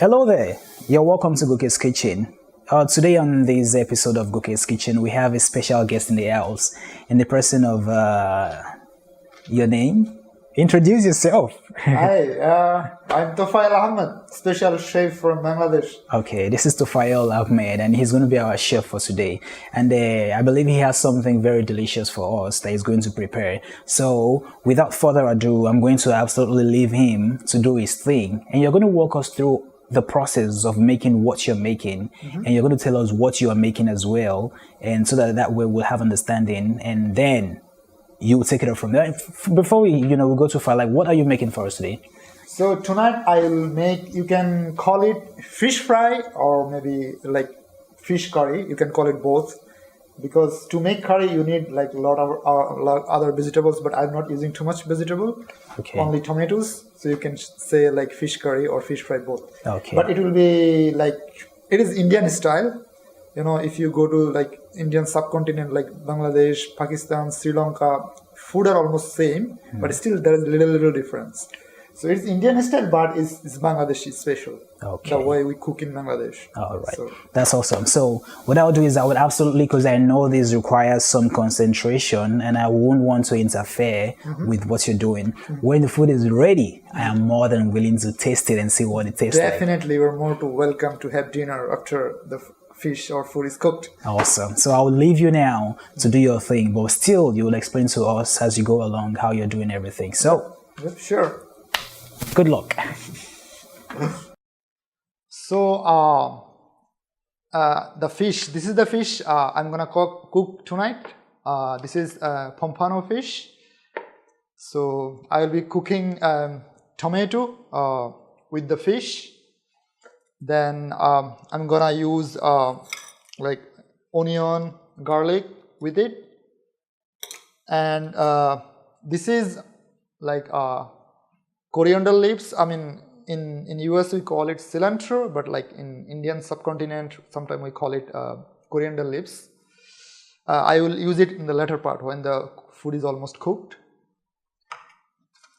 Hello there. You're welcome to Goke's Kitchen. Today on this episode of Goke's Kitchen, we have a special guest in the house in the person of your name. Introduce yourself. Hi, I'm Tofail Ahmed, special chef from Bangladesh. Okay, this is Tufail Ahmed, and he's going to be our chef for today. And I believe he has something very delicious for us that he's going to prepare. So, without further ado, I'm going to absolutely leave him to do his thing, and you're going to walk us through the process of making what you're making, and you're going to tell us what you are making as well, and so that way we'll have understanding, and then you will take it up from there. Before we go too far, like, what are you making for us today? So tonight I will make, you can call it fish fry or maybe like fish curry. You can call it both, because to make curry you need like a lot of other vegetables, but I'm not using too much vegetable. Okay. Only tomatoes. So you can say like fish curry or fish fry both. Okay. But it will be like, it is Indian style. If you go to like Indian subcontinent like Bangladesh, Pakistan, Sri Lanka, food are almost same, but still there is little difference. So it's Indian style, but it's Bangladeshi special. Okay. The way we cook in Bangladesh. All right. So, That's awesome. So what I'll do is I would absolutely, because I know this requires some concentration and I won't want to interfere with what you're doing. When the food is ready, I am more than willing to taste it and see what it tastes like. definitely, you're more to welcome to have dinner after the fish or food is cooked. Awesome. So I'll leave you now to do your thing, but still you will explain to us as you go along how you're doing everything. So Yep, sure. good luck. So the fish. This is the fish I'm gonna cook tonight. This is pompano fish. So I will be cooking tomato with the fish. Then I'm gonna use like onion, garlic with it, and this is like coriander leaves. I mean, in US we call it cilantro, but like in Indian subcontinent, sometimes we call it coriander leaves. I will use it in the latter part when the food is almost cooked.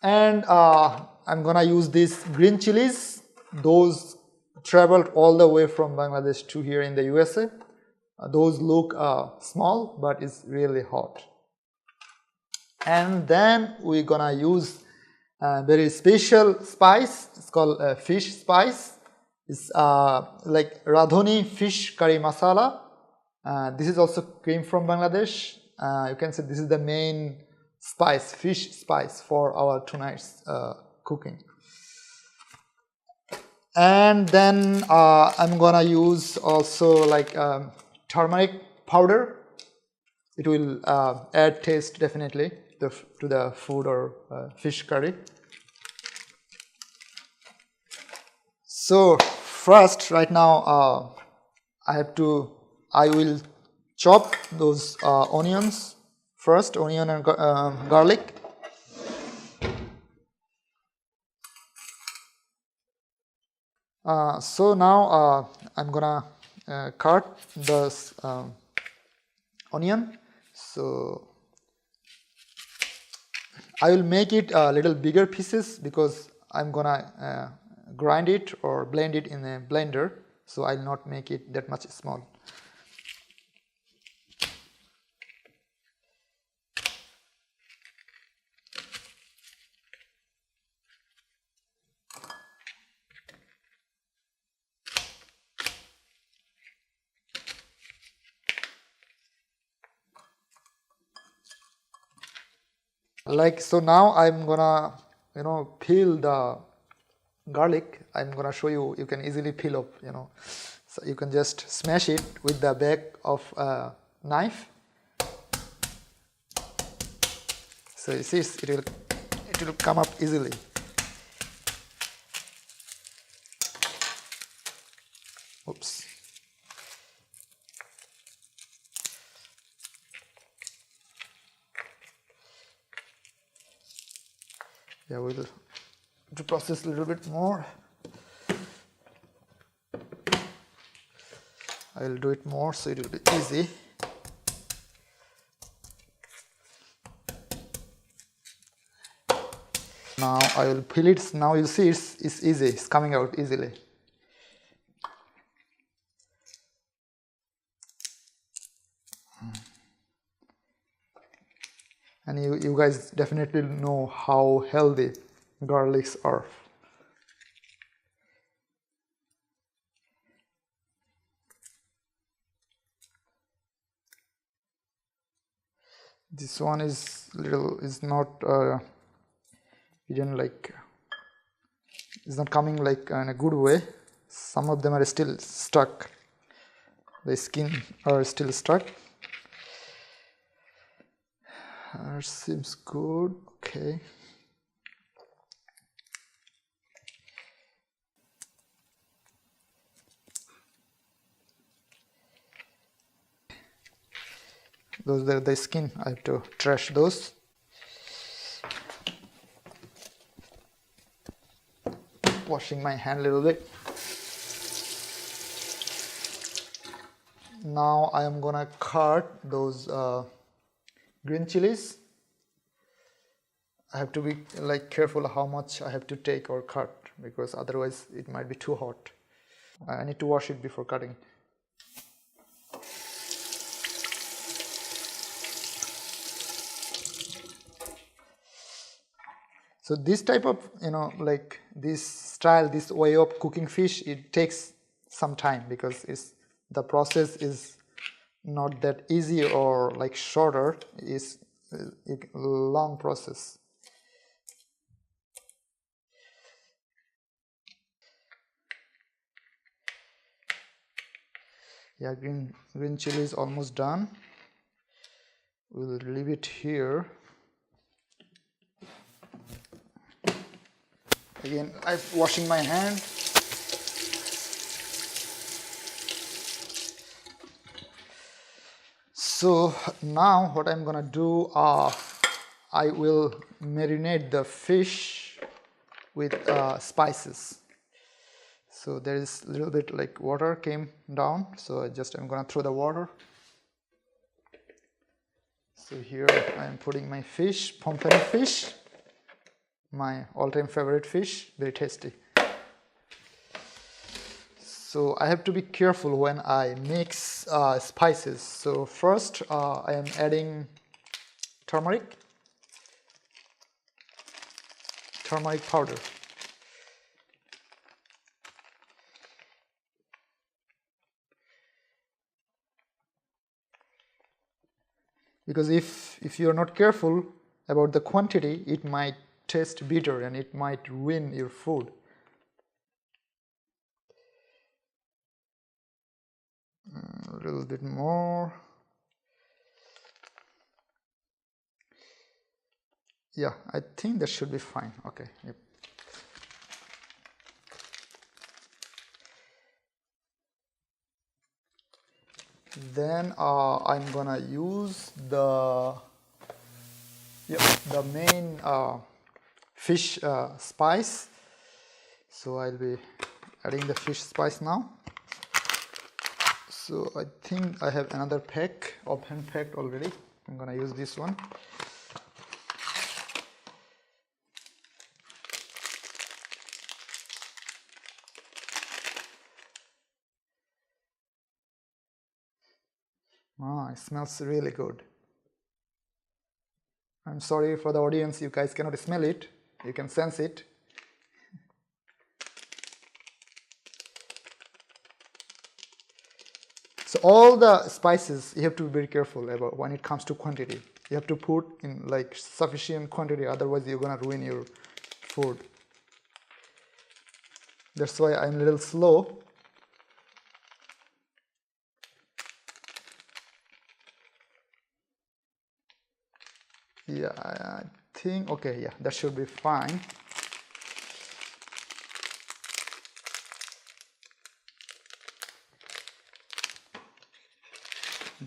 And I'm gonna use these green chilies. Those traveled all the way from Bangladesh to here in the USA. Those look small, but it's really hot. And then we're gonna use very special spice. It's called fish spice. It's like Radhoni fish curry masala. This is also came from Bangladesh. You can say this is the main spice, fish spice for our tonight's cooking. And then I'm gonna use also like turmeric powder. It will add taste definitely to the food or fish curry. So first, right now, I will chop those onions first, onion and garlic. So now I'm gonna cut this onion. So I will make it a little bigger pieces because I'm gonna grind it or blend it in a blender. So I'll not make it that much small. Like, so now I'm gonna peel the garlic. I'm gonna show you. You can easily peel up. So you can just smash it with the back of a knife. So you see, it will come up easily. Oops. Yeah, we'll to process a little bit more. I will do it more so it will be easy. Now I will peel it. Now you see it's easy. It's coming out easily. And you guys definitely know how healthy garlics are. This one is not even like, it's not coming like in a good way. Some of them are still stuck. The skin are still stuck. Seems good. Okay. Those are the skin. I have to trash those. Washing my hand a little bit. Now I am gonna cut those green chilies. I have to be like careful how much I have to take or cut, because otherwise it might be too hot. I need to wash it before cutting. So this type of, like this style, this way of cooking fish, it takes some time, because the process is not that easy or like shorter. It's a long process. Yeah, green chili is almost done. We'll leave it here. Again, I'm washing my hand. So now what I'm gonna do, I will marinate the fish with spices. So there is a little bit like water came down, so I'm gonna throw the water. So here I am putting my fish, pompano fish, my all-time favorite fish, very tasty. So I have to be careful when I mix spices. So first I am adding turmeric powder. Because if you are not careful about the quantity, it might taste bitter and it might ruin your food. A little bit more. Yeah, I think that should be fine. Okay. Yep. Then I'm gonna use the main fish spice. So I'll be adding the fish spice now. So I think I have another pack, open packed already. I'm gonna use this one. It smells really good. I'm sorry for the audience, you guys cannot smell it, you can sense it. So all the spices you have to be very careful about when it comes to quantity. You have to put in like sufficient quantity, otherwise you're gonna ruin your food. That's why I'm a little slow. Yeah, I think, okay, yeah, that should be fine.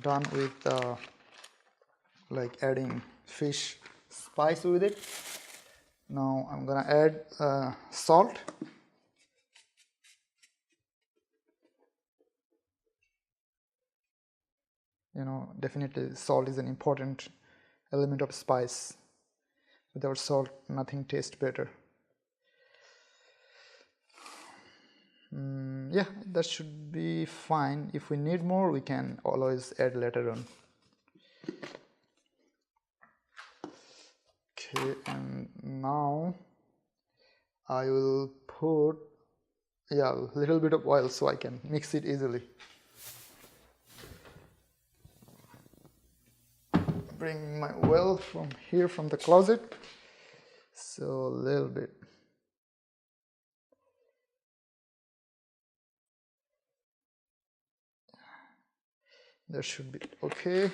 Done with like adding fish spice with it. Now I'm gonna add salt. Definitely salt is an important element of spice. Without salt, nothing tastes better. Yeah, that should be fine. If we need more, we can always add later on. Okay, and now I will put a little bit of oil so I can mix it easily. Bring my oil from here from the closet, so a little bit. That should be okay.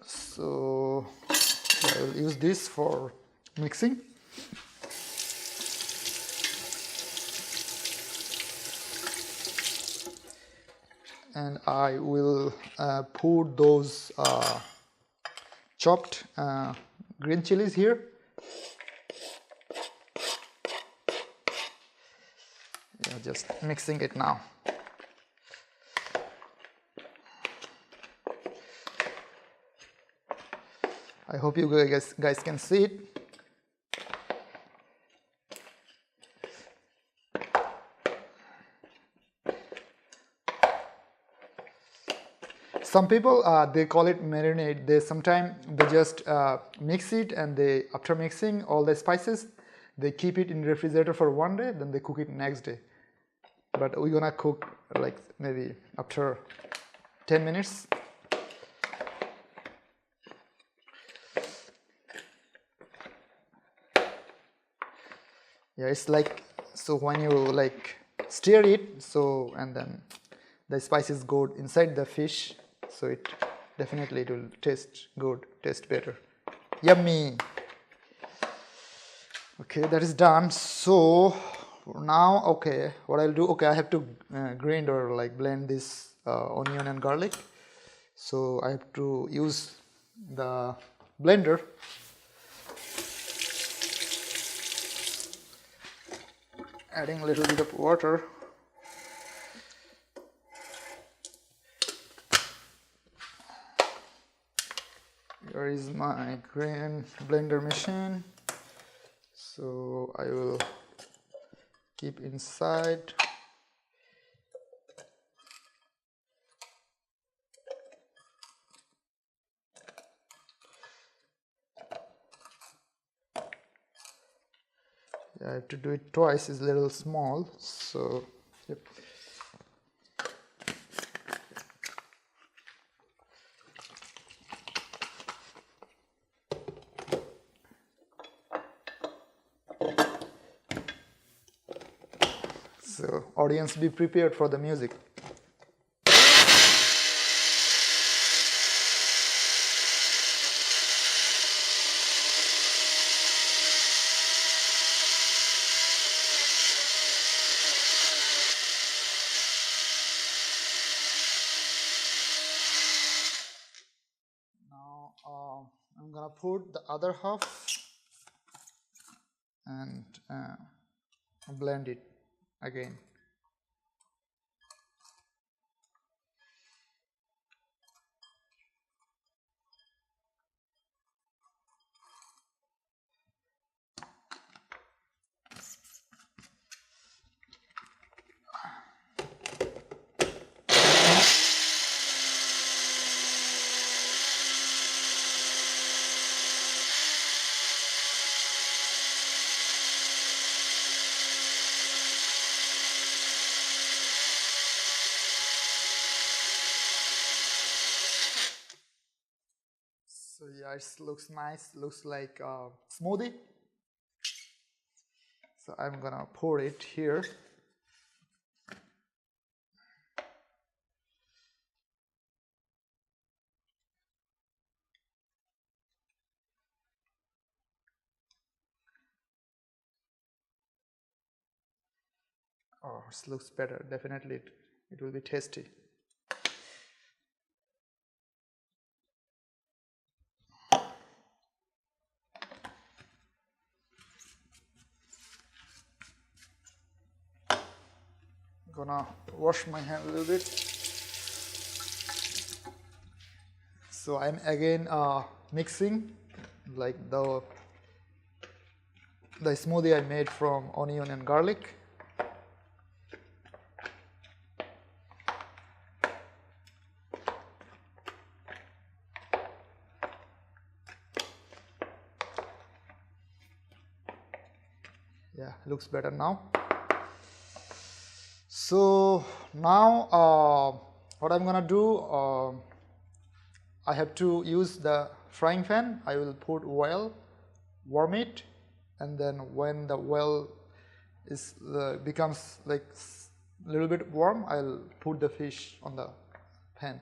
So I will use this for mixing. And I will put those chopped green chilies here. Yeah, just mixing it now. I hope you guys can see it. Some people they call it marinade. They sometimes they just mix it, and they after mixing all the spices, they keep it in the refrigerator for one day, then they cook it next day. But we're gonna cook like maybe after 10 minutes. Yeah, it's like, so when you like stir it, so and then the spices go inside the fish, so it definitely it will taste good, taste better. Yummy. Okay, that is done. So now, okay, what I'll do, okay, I have to grind or like blend this onion and garlic. So I have to use the blender. Adding a little bit of water. Here is my grain blender machine. So I will keep inside. I have to do it twice, it's a little small, so yep. So audience, be prepared for the music. I'm gonna put the other half and blend it again. So yeah, it looks nice, looks like a smoothie. So I'm gonna pour it here. Oh, it looks better, definitely it will be tasty. Gonna wash my hand a little bit. So I'm again mixing like the smoothie I made from onion and garlic. looks better now. So now what I'm gonna do, I have to use the frying pan. I will put oil, warm it, and then when the oil is becomes like a little bit warm, I'll put the fish on the pan.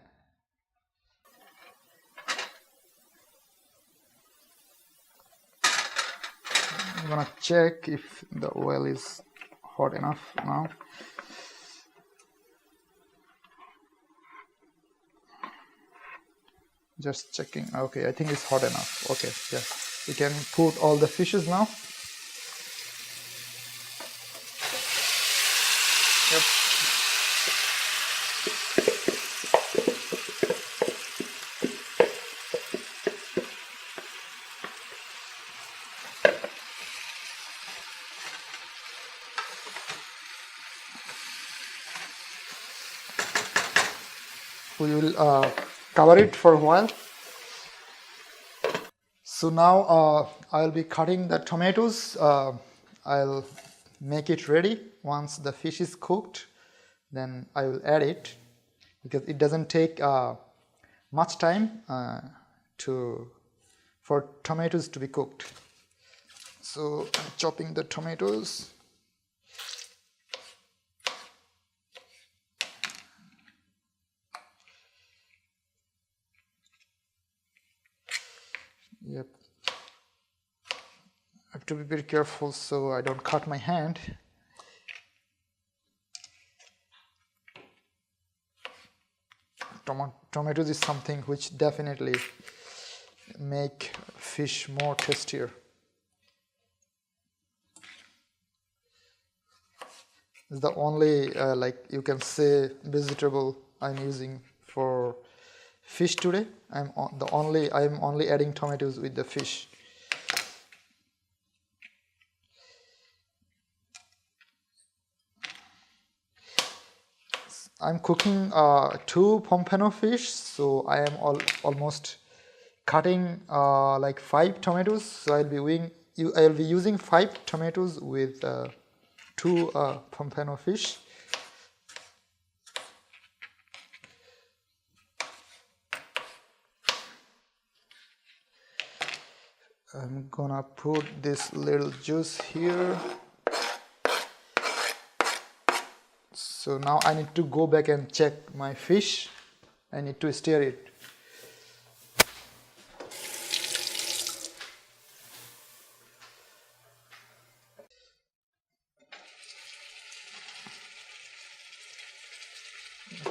I'm gonna check if the oil is hot enough now. Just checking. Okay, I think it's hot enough. Okay, yeah, we can put all the fishes now. Yep. We will cover it for a while. So now I'll be cutting the tomatoes. I'll make it ready. Once the fish is cooked, then I will add it, because it doesn't take much time for tomatoes to be cooked. So I'm chopping the tomatoes. Yep. I have to be very careful so I don't cut my hand. Tomatoes is something which definitely make fish more tastier. It's the only like you can say vegetable I'm using for fish today. I'm only adding tomatoes with the fish. I'm cooking 2 pompano fish, so I am almost cutting like 5 tomatoes. So I'll be using 5 tomatoes with 2 pompano fish. I'm gonna put this little juice here. So now I need to go back and check my fish. I need to stir it.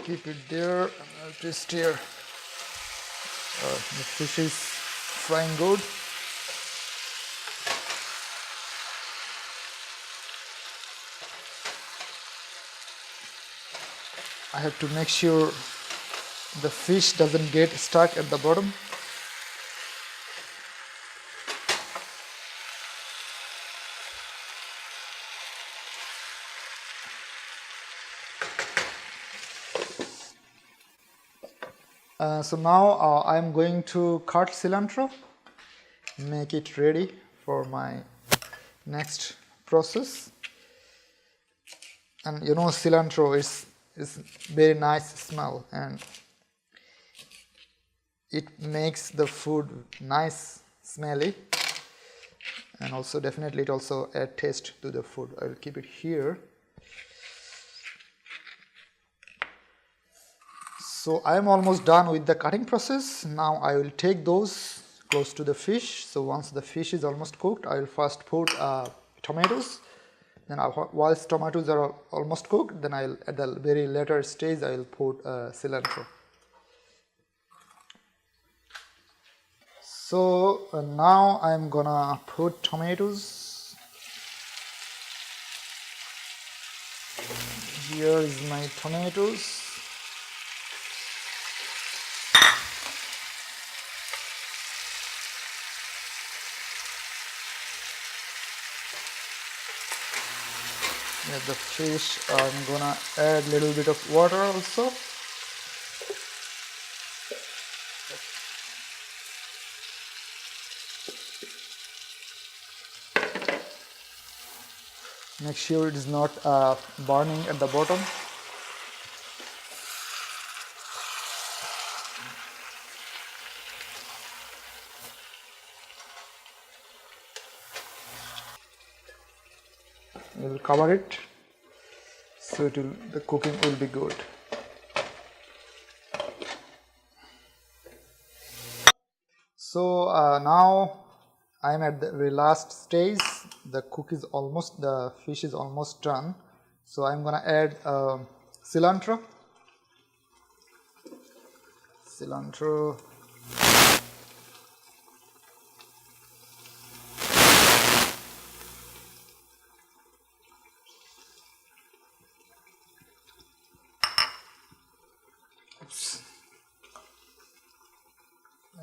Keep it there and I'll just stir. The fish is frying good. I have to make sure the fish doesn't get stuck at the bottom. So now I'm going to cut cilantro, make it ready for my next process. And you know, cilantro is very nice smell, and it makes the food nice, smelly, and also definitely it also adds taste to the food. I will keep it here. So I am almost done with the cutting process. Now I will take those close to the fish. So once the fish is almost cooked, I will first put tomatoes. Then whilst tomatoes are almost cooked, then I'll at the very later stage I will put cilantro. So now I'm gonna put tomatoes. Here is my tomatoes. The fish, I'm gonna add a little bit of water also. Make sure it is not burning at the bottom. We will cover it so the cooking will be good. So now I am at the very last stage. The fish is almost done. So I'm gonna add cilantro.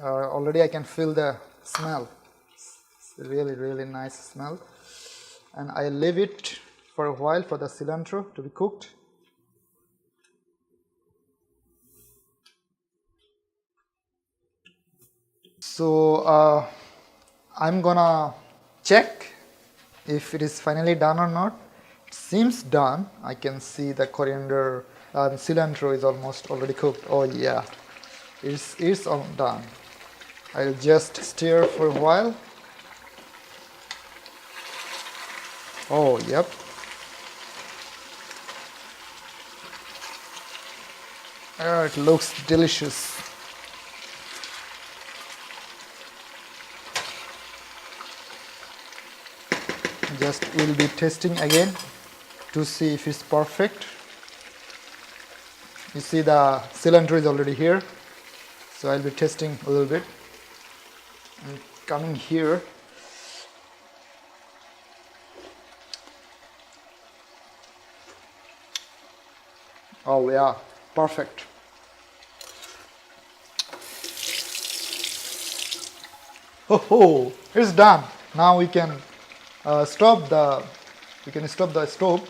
Already I can feel the smell. It's really nice smell. And I leave it for a while for the cilantro to be cooked. So I'm gonna check if it is finally done or not. It seems done. I can see the coriander and cilantro is almost already cooked. Oh yeah, it's all done. I'll just stir for a while. Oh yep. Oh, it looks delicious. Just we'll be testing again to see if it's perfect. You see the cilantro is already here, so I'll be testing a little bit. And coming here, oh yeah, perfect. Oh, it's done. Now we can stop the stove.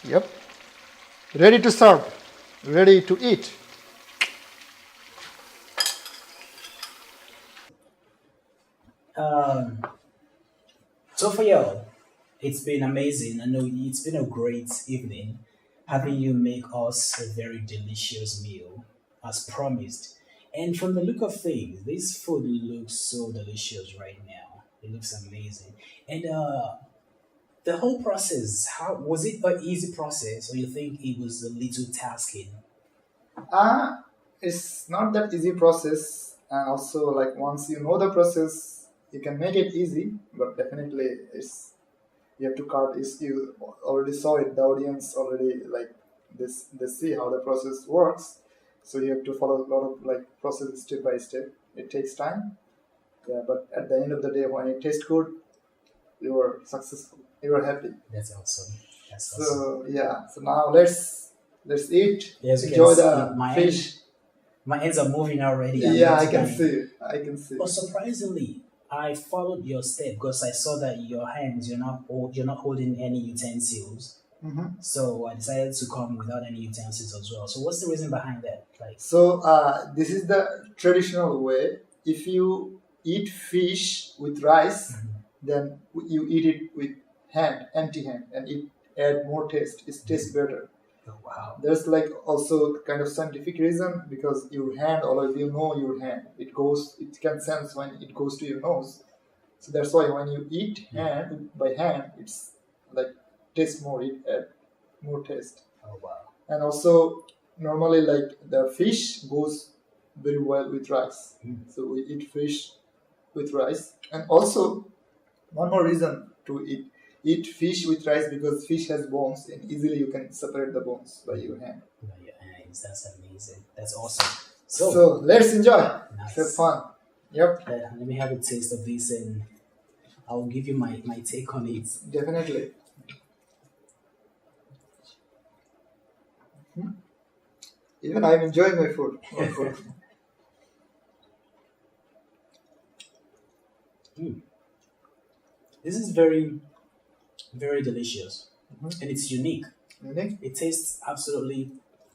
Yep, ready to serve, ready to eat. So for you, it's been amazing. I know it's been a great evening having you make us a very delicious meal as promised. And from the look of things, this food looks so delicious right now. It looks amazing. And the whole process, how was it an easy process or you think it was a little tasking? Uh, it's not that easy process, and also like once you know the process, you can make it easy. But definitely, it's you have to cut. Is you already saw it. The audience already like this. They see how the process works. So you have to follow a lot of like process step by step. It takes time. Yeah, but at the end of the day, when it tastes good, you are successful. You are happy. That's awesome. That's awesome. So yeah. So now let's eat. Yes, enjoy the fish. My hands are moving already. Yeah, I can see. I can see. But surprisingly, I followed your step because I saw that your hands you're not holding any utensils. So I decided to come without any utensils as well. So what's the reason behind that? Like, so this is the traditional way. If you eat fish with rice, then you eat it with empty hand, and it add more taste. It tastes better. Oh, wow. There's like also kind of scientific reason because your hand, always you know your hand. It can sense when it goes to your nose. So that's why when you eat by hand, it's like taste more. It add more taste. Oh wow! And also normally like the fish goes very well with rice. So we eat fish with rice, and also one more reason to eat fish with rice because fish has bones and easily you can separate the bones by your hand. By your hands, that's amazing. That's awesome. So let's enjoy. Nice. Have fun. Yep. Let me have a taste of this and I'll give you my take on it. Definitely. Even I'm enjoying my food. This is very, very delicious, and it's unique. Unique. It tastes absolutely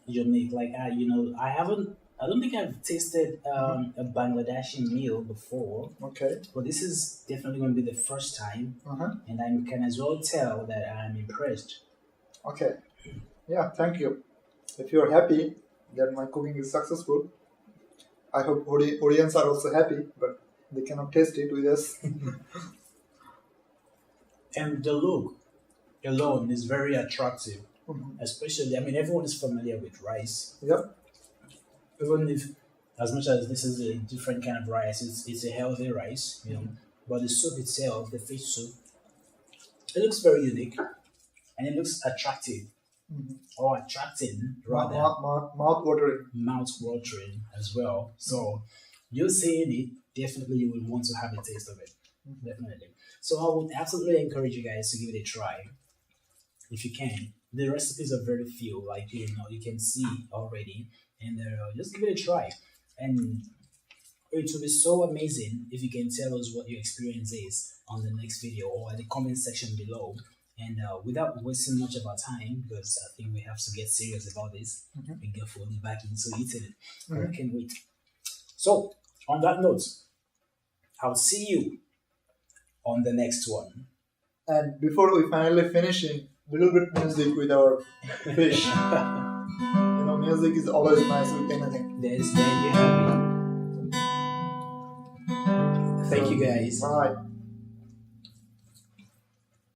unique. Like I haven't I don't think I've tasted a Bangladeshi meal before, Okay. but this is definitely going to be the first time, Uh-huh. and I can as well tell that I'm impressed. Okay. Yeah, thank you. If you're happy that my cooking is successful, I hope audience are also happy, but they cannot taste it with us. And the look alone is very attractive, Mhm. especially, I mean, everyone is familiar with rice. Yep. Even if, as much as this is a different kind of rice, it's a healthy rice, you know. But the soup itself, the fish soup, it looks very unique and it looks attractive or attracting rather, Mouth watering. mouth watering as well. So you're saying it, definitely you will want to have a taste of it. Definitely. So I would absolutely encourage you guys to give it a try if you can. The recipes are very few, like you know, you can see already, and just give it a try. And it will be so amazing if you can tell us what your experience is on the next video or in the comment section below. And without wasting much of our time, because I think we have to get serious about this and get fully back into eating it. I can't wait. So, on that note, I'll see you on the next one. And before we finally finishing, little bit music with our fish. You know, music is always nice with anything. There you have it. Thank you guys. Bye.